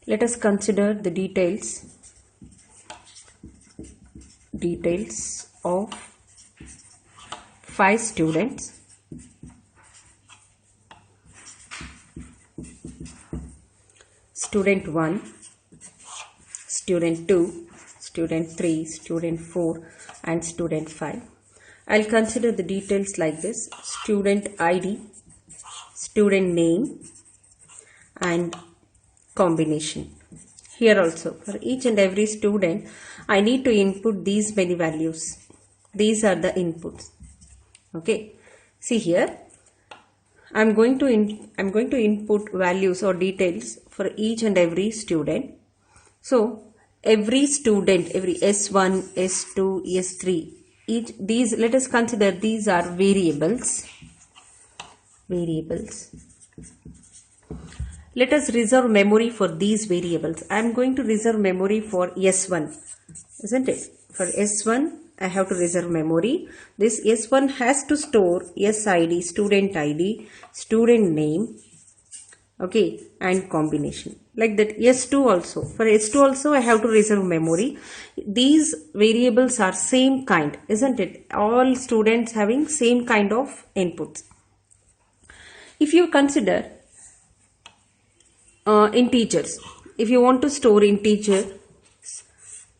Let us consider the details of 5 students. Student 1, student 2, student 3, student 4 and student 5. I'll consider the details like this: student ID, student name and combination. Here also, for each and every student, I need to input these many values. These are the inputs. Okay. See here, I'm going to input values or details for each and every student. So every student, every S1, S2, S3, let us consider these are variables. Let us reserve memory for these variables. I am going to reserve memory for S1, isn't it? For S1, I have to reserve memory. This S1 has to store SID, student ID, student name, okay, and combination. Like that. S2 also. For S2 also, I have to reserve memory. These variables are same kind, isn't it? All students having same kind of inputs. If you consider integers, if you want to store integer,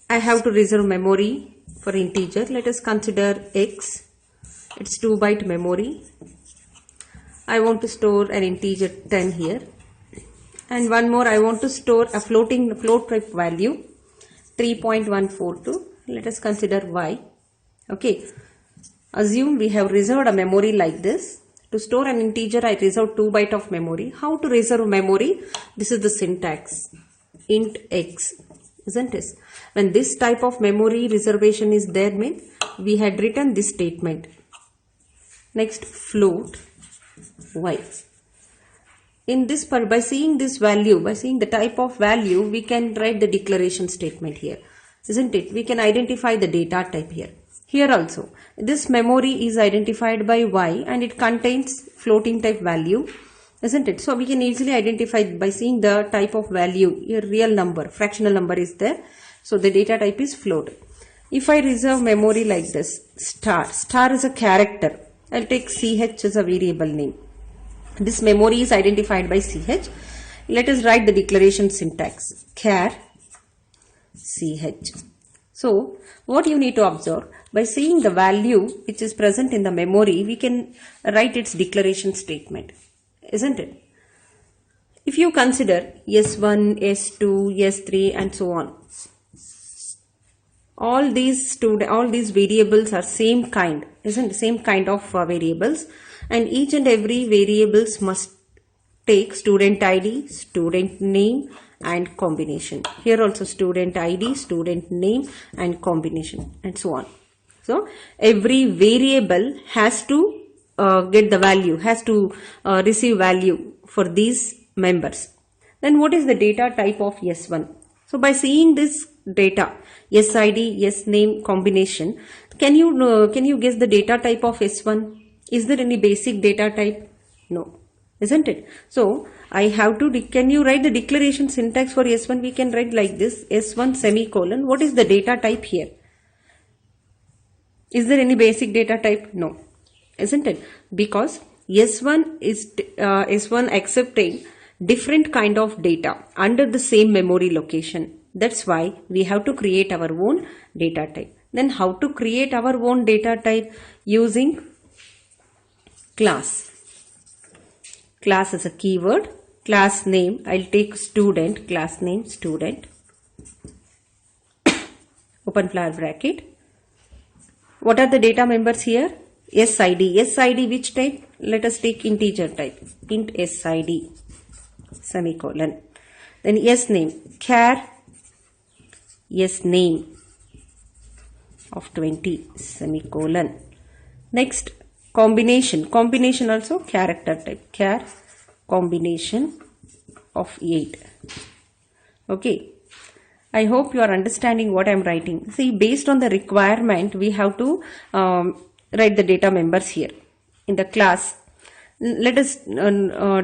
I have to reserve memory for integer. Let us consider x. It's 2 byte memory. I want to store an integer 10 here. And one more, I want to store a float type value 3.142. Let us consider y. Okay. Assume we have reserved a memory like this. To store an integer, I reserve 2 byte of memory. How to reserve memory? This is the syntax. Int x, isn't it? When this type of memory reservation is there, means we had written this statement. Next, float y. In this part, by seeing this value, by seeing the type of value, we can write the declaration statement here, isn't it? We can identify the data type here. Here also, this memory is identified by y and it contains floating type value, isn't it? So we can easily identify by seeing the type of value. Here real number, fractional number is there. So the data type is float. If I reserve memory like this, star is a character. I'll take ch as a variable name. This memory is identified by ch. Let us write the declaration syntax. Char ch. So what you need to observe, by seeing the value which is present in the memory, we can write its declaration statement, isn't it? If you consider S1, S2, S3 and so on, all these variables are same kind, isn't it? Same kind of variables, and each and every variables must take student ID, student name and combination. Here also student ID, student name and combination and so on. So every variable has to get the value, has to receive value for these members. Then what is the data type of S1? So by seeing this data, SID, SName, combination, can you guess the data type of S1? Is there any basic data type? No, isn't it? So I have to, can you write the declaration syntax for S1? We can write like this: S1 semicolon. What is the data type here? Is there any basic data type? No, isn't it? Because S1 is S1 accepting different kind of data under the same memory location. That's why we have to create our own data type. Then how to create our own data type? Using class. Class is a keyword. Class name, I'll take student, class name student, open flower bracket. What are the data members here? SID. SID which type? Let us take integer type. Int SID, semicolon. Then SName, char SName of 20, semicolon. Next, combination. Combination also character type. Char combination of 8. Okay. I hope you are understanding what I am writing. See, based on the requirement, we have to write the data members here. In the class, Let us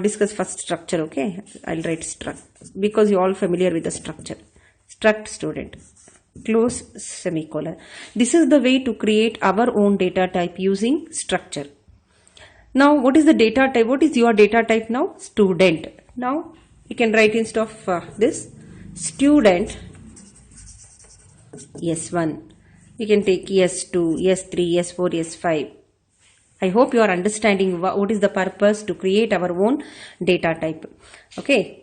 discuss first structure. Okay, I'll write struct because you're all familiar with the structure. Struct student, close semicolon. This is the way to create our own data type using structure. Now, what is the data type? What is your data type now? Student. Now, you can write instead of this student S1. We can take S2, S3, S4, S5. I hope you are understanding what is the purpose to create our own data type. Okay.